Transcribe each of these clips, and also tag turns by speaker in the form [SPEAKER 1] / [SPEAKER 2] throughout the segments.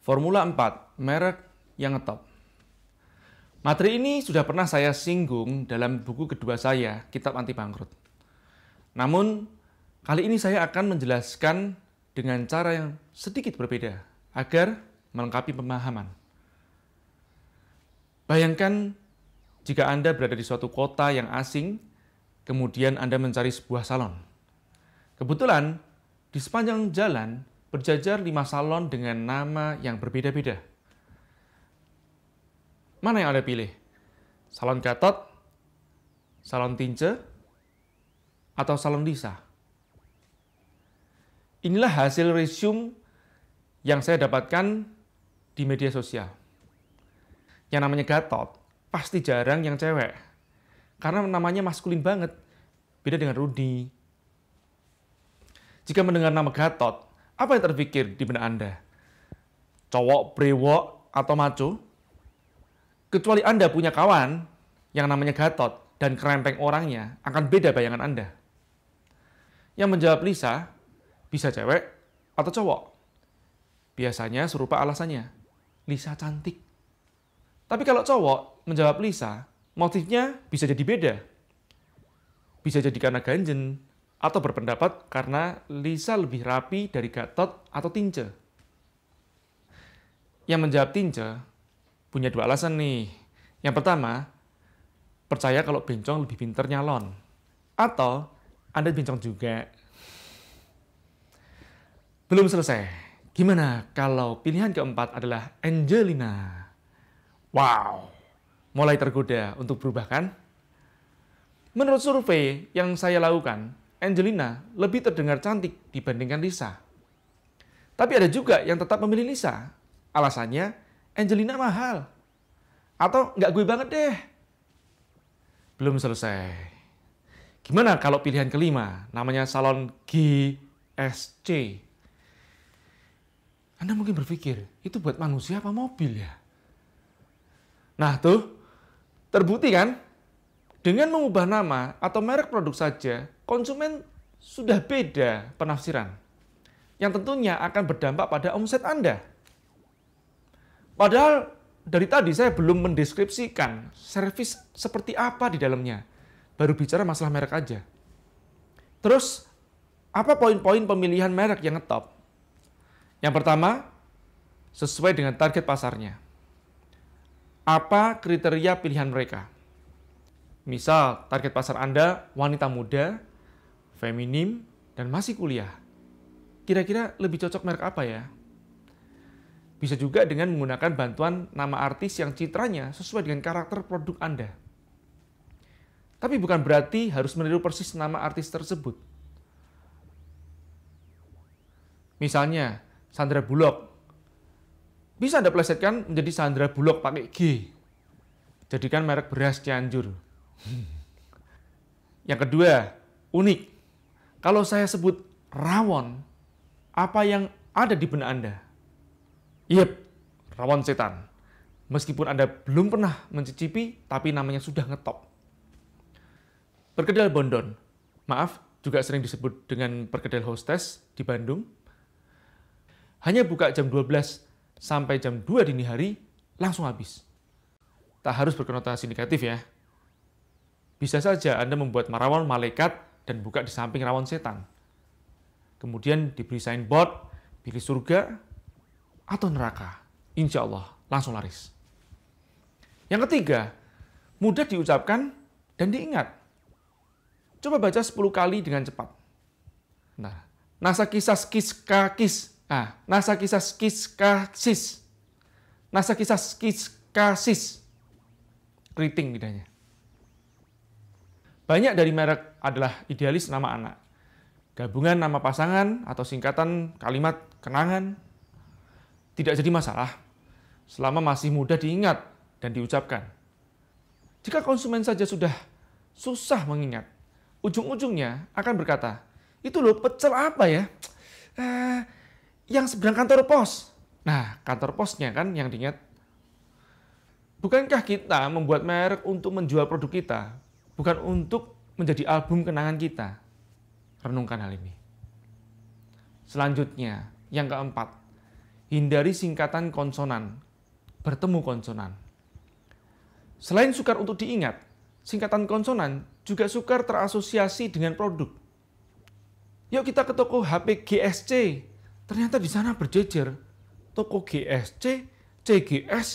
[SPEAKER 1] Formula 4, merek yang ngetop. Materi ini sudah pernah saya singgung dalam buku kedua saya, Kitab Anti Bangkrut. Namun, kali ini saya akan menjelaskan dengan cara yang sedikit berbeda, agar melengkapi pemahaman. Bayangkan jika Anda berada di suatu kota yang asing, kemudian Anda mencari sebuah salon. Kebetulan, di sepanjang jalan berjajar 5 salon dengan nama yang berbeda-beda. Mana yang Anda pilih? Salon Gatot, salon Tince, atau salon Lisa? Inilah hasil resume yang saya dapatkan di media sosial. Yang namanya Gatot, pasti jarang yang cewek. Karena namanya maskulin banget. Beda dengan Rudy. Jika mendengar nama Gatot, apa yang terpikir di benak Anda? Cowok, brewok, atau maco? Kecuali Anda punya kawan yang namanya Gatot dan kerempeng orangnya, akan beda bayangan Anda. Yang menjawab Lisa, bisa cewek atau cowok. Biasanya serupa alasannya, Lisa cantik. Tapi kalau cowok menjawab Lisa, motifnya bisa jadi beda. Bisa jadi karena ganjen, atau berpendapat karena Lisa lebih rapi dari Gatot atau Tince. Yang menjawab Tince punya 2 alasan nih. Yang pertama, percaya kalau bencong lebih pinter nyalon. Atau Anda bencong juga. Belum selesai. Gimana kalau pilihan keempat adalah Angelina? Wow, mulai tergoda untuk berubah kan? Menurut survei yang saya lakukan, Angelina lebih terdengar cantik dibandingkan Lisa. Tapi ada juga yang tetap memilih Lisa. Alasannya, Angelina mahal. Atau nggak gue banget deh. Belum selesai. Gimana kalau pilihan kelima, namanya salon GSC? Anda mungkin berpikir, itu buat manusia apa mobil ya? Nah tuh, terbukti kan? Dengan mengubah nama atau merek produk saja, konsumen sudah beda penafsiran. Yang tentunya akan berdampak pada omset Anda. Padahal dari tadi saya belum mendeskripsikan servis seperti apa di dalamnya. Baru bicara masalah merek aja. Terus, apa poin-poin pemilihan merek yang ngetop? Yang pertama, sesuai dengan target pasarnya. Apa kriteria pilihan mereka? Misal, target pasar Anda wanita muda, feminim, dan masih kuliah. Kira-kira lebih cocok merek apa ya? Bisa juga dengan menggunakan bantuan nama artis yang citranya sesuai dengan karakter produk Anda. Tapi bukan berarti harus meniru persis nama artis tersebut. Misalnya, Sandra Bullock. Bisa Anda plesetkan menjadi Sandra Bullock pakai G. Jadikan merek beras Cianjur. Yang kedua, unik. Kalau saya sebut rawon, apa yang ada di benak Anda? Yep, rawon setan. Meskipun Anda belum pernah mencicipi, tapi namanya sudah ngetop. Perkedel Bondon. Maaf, juga sering disebut dengan perkedel hostess di Bandung. Hanya buka jam 12 sampai jam 2 dini hari, langsung habis. Tak harus berkonotasi negatif ya. Bisa saja Anda membuat rawon malaikat dan buka di samping rawon setan. Kemudian diberi signboard, pilih surga atau neraka. Insya Allah, langsung laris. Yang ketiga, mudah diucapkan dan diingat. Coba baca 10 kali dengan cepat. Nah, nasa kisah skis kakis. Nasa kisah skis kasis. Nasa kisah skis kasis. Keriting lidahnya. Banyak dari merek adalah idealis nama anak. Gabungan nama pasangan atau singkatan kalimat kenangan tidak jadi masalah selama masih mudah diingat dan diucapkan. Jika konsumen saja sudah susah mengingat, ujung-ujungnya akan berkata, itu loh pecel apa ya? Yang seberang kantor pos. Nah, kantor posnya kan yang diingat. Bukankah kita membuat merek untuk menjual produk kita? Bukan untuk menjadi album kenangan kita. Renungkan hal ini. Selanjutnya, yang keempat, hindari singkatan konsonan, bertemu konsonan. Selain sukar untuk diingat, singkatan konsonan juga sukar terasosiasi dengan produk. Yuk kita ke toko HP GSC, ternyata di sana berjejer toko GSC, CGS,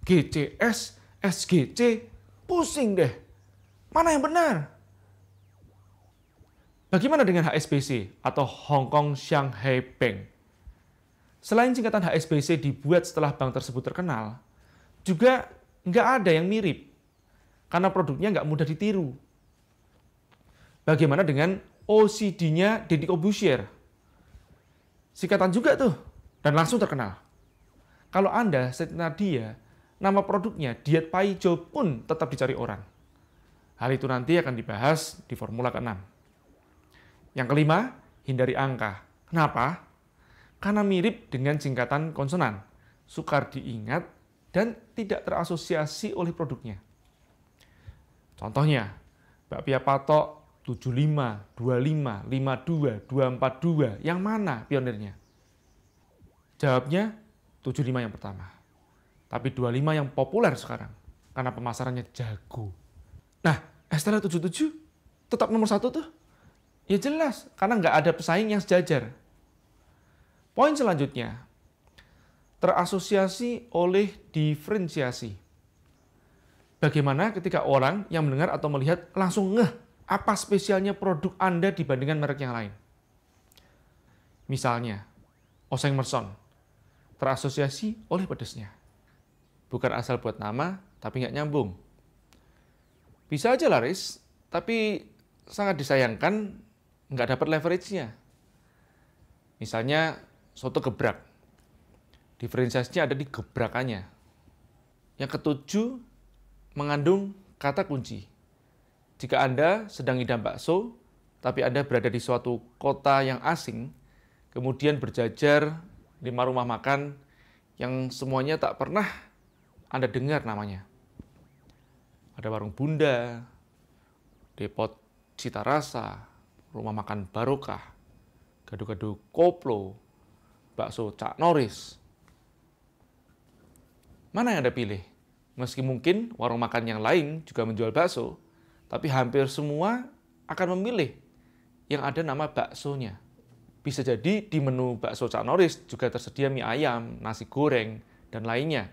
[SPEAKER 1] GCS, SGC, pusing deh. Mana yang benar? Bagaimana dengan HSBC atau Hong Kong Shanghai Bank? Selain singkatan HSBC dibuat setelah bank tersebut terkenal, juga nggak ada yang mirip, karena produknya nggak mudah ditiru. Bagaimana dengan OCD-nya Deddy Corbuzier? Singkatan juga tuh, dan langsung terkenal. Kalau Anda setelah dia, nama produknya Diet Paijo pun tetap dicari orang. Hal itu nanti akan dibahas di Formula ke-6. Yang kelima, hindari angka. Kenapa? Karena mirip dengan singkatan konsonan, sukar diingat dan tidak terasosiasi oleh produknya. Contohnya, bakpia patok 75, 25, 52, 242, yang mana pionirnya? Jawabnya 75 yang pertama. Tapi 25 yang populer sekarang, karena pemasarannya jago. Nah, Estella 77 tetap nomor 1 tuh. Ya jelas, karena nggak ada pesaing yang sejajar. Poin selanjutnya, terasosiasi oleh diferensiasi. Bagaimana ketika orang yang mendengar atau melihat langsung ngeh apa spesialnya produk Anda dibandingkan merek yang lain? Misalnya, Oseng Merson, terasosiasi oleh pedesnya. Bukan asal buat nama, tapi nggak nyambung. Bisa aja laris, tapi sangat disayangkan nggak dapat leverage-nya. Misalnya, soto gebrak. Diferensiasinya ada di gebrakannya. Yang ketujuh, mengandung kata kunci. Jika Anda sedang ngidam bakso, tapi Anda berada di suatu kota yang asing, kemudian berjajar 5 rumah makan yang semuanya tak pernah Anda dengar namanya. Ada warung Bunda, Depot Cita Rasa, rumah makan Barokah, gado-gado koplo, bakso Cak Noris. Mana yang Anda pilih? Meski mungkin warung makan yang lain juga menjual bakso, tapi hampir semua akan memilih yang ada nama baksonya. Bisa jadi di menu bakso Cak Noris juga tersedia mie ayam, nasi goreng, dan lainnya.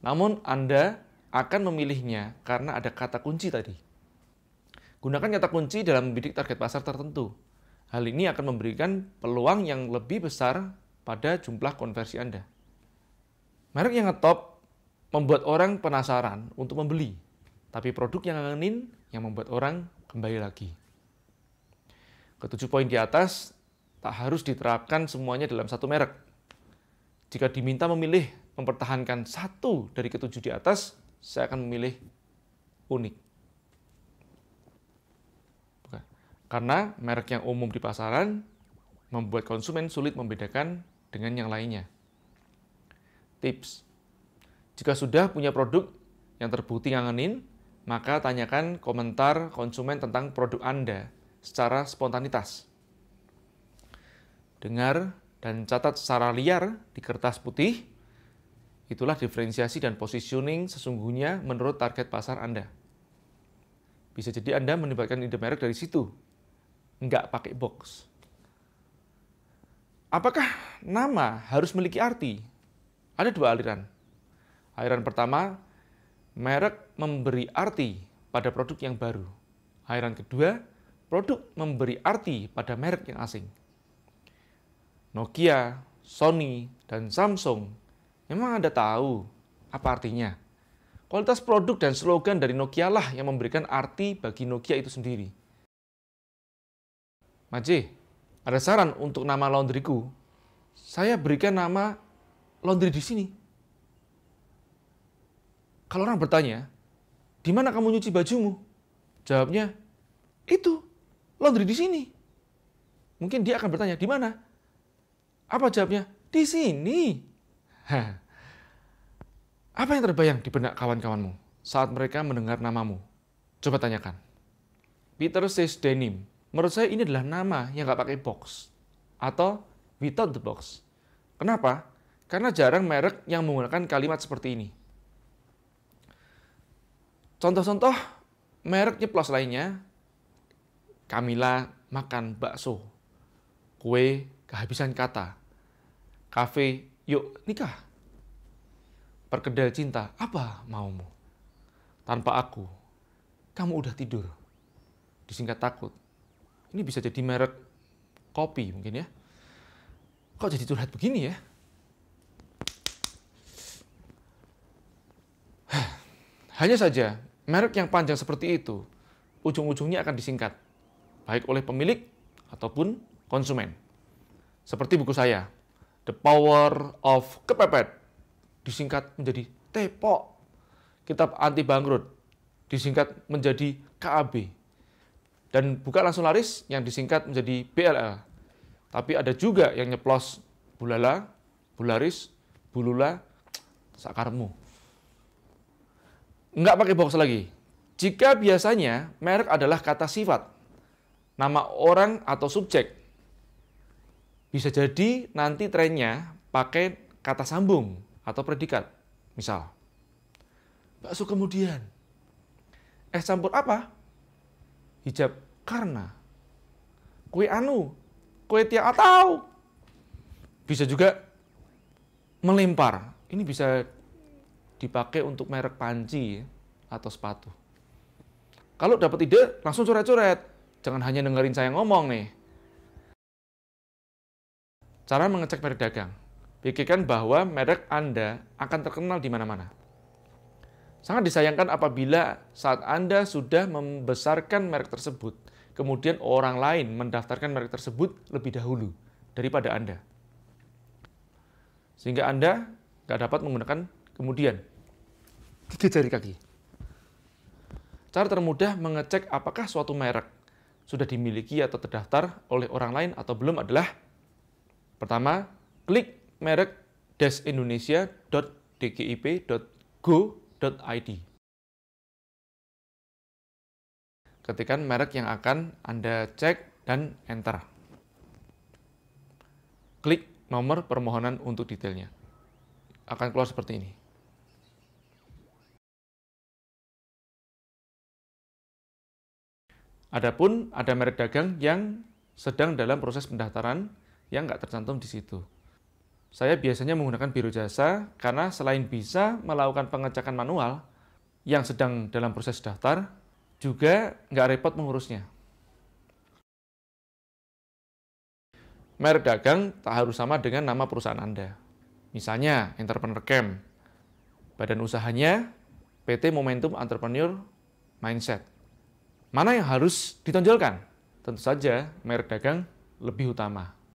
[SPEAKER 1] Namun Anda akan memilihnya karena ada kata kunci tadi. Gunakan kata kunci dalam membidik target pasar tertentu. Hal ini akan memberikan peluang yang lebih besar pada jumlah konversi Anda. Merek yang ngetop membuat orang penasaran untuk membeli, tapi produk yang ngangenin yang membuat orang kembali lagi. Ketujuh poin di atas tak harus diterapkan semuanya dalam satu merek. Jika diminta memilih mempertahankan satu dari ketujuh di atas, saya akan memilih unik. Karena merek yang umum di pasaran membuat konsumen sulit membedakan dengan yang lainnya. Tips: jika sudah punya produk yang terbukti ngangenin, maka tanyakan komentar konsumen tentang produk Anda secara spontanitas. Dengar dan catat secara liar di kertas putih. Itulah diferensiasi dan positioning sesungguhnya menurut target pasar Anda. Bisa jadi Anda mendapatkan ide merek dari situ, nggak pakai box. Apakah nama harus memiliki arti? Ada dua aliran. Aliran pertama, merek memberi arti pada produk yang baru. Aliran kedua, produk memberi arti pada merek yang asing. Nokia, Sony, dan Samsung memang Anda tahu apa artinya. Kualitas produk dan slogan dari Nokia lah yang memberikan arti bagi Nokia itu sendiri. Maje, ada saran untuk nama laundryku? Saya berikan nama laundry di sini. Kalau orang bertanya, di mana kamu nyuci bajumu? Jawabnya, itu, laundry di sini. Mungkin dia akan bertanya, di mana? Apa jawabnya? Di sini. Apa yang terbayang di benak kawan-kawanmu saat mereka mendengar namamu? Coba tanyakan. Peter Says Denim. Menurut saya ini adalah nama yang nggak pakai box. Atau without the box. Kenapa? Karena jarang merek yang menggunakan kalimat seperti ini. Contoh-contoh merek nyeplos lainnya, Camilla makan bakso, kue kehabisan kata, kafe yuk nikah, perkedel cinta apa maumu, tanpa aku kamu udah tidur, disingkat takut. Ini bisa jadi merek kopi mungkin ya. Kok jadi curhat begini ya? Hanya saja, merek yang panjang seperti itu, ujung-ujungnya akan disingkat, baik oleh pemilik ataupun konsumen. Seperti buku saya, The Power of Kepepet, disingkat menjadi TEPO. Kitab Anti Bangkrut, disingkat menjadi KAB. Dan bukan langsung laris yang disingkat menjadi BLL. Tapi ada juga yang nyeplos Bulala, Bularis, Bulula, sakarmu. Nggak pakai box lagi. Jika biasanya merek adalah kata sifat, nama orang atau subjek, bisa jadi nanti trennya pakai kata sambung atau predikat. Misal, bakso kemudian. Es campur apa? Hijab karena. Kue anu, kue tiang atau. Bisa juga melempar. Ini bisa dipakai untuk merek panci atau sepatu. Kalau dapat ide, langsung coret-coret. Jangan hanya dengerin saya ngomong nih. Cara mengecek merek dagang. Pikirkan bahwa merek Anda akan terkenal di mana-mana. Sangat disayangkan apabila saat Anda sudah membesarkan merek tersebut, kemudian orang lain mendaftarkan merek tersebut lebih dahulu daripada Anda. Sehingga Anda nggak dapat menggunakan kemudian 3 jari kaki. Cara termudah mengecek apakah suatu merek sudah dimiliki atau terdaftar oleh orang lain atau belum adalah: pertama, klik merek-indonesia.dgip.go.id. Ketikkan merek yang akan Anda cek dan enter. Klik nomor permohonan untuk detailnya. Akan keluar seperti ini. Adapun ada merek dagang yang sedang dalam proses pendaftaran yang nggak tercantum di situ. Saya biasanya menggunakan biro jasa karena selain bisa melakukan pengecekan manual yang sedang dalam proses daftar, juga nggak repot mengurusnya. Merek dagang tak harus sama dengan nama perusahaan Anda. Misalnya, Entrepreneur Camp, badan usahanya PT Momentum Entrepreneur Mindset. Mana yang harus ditonjolkan? Tentu saja merek dagang lebih utama.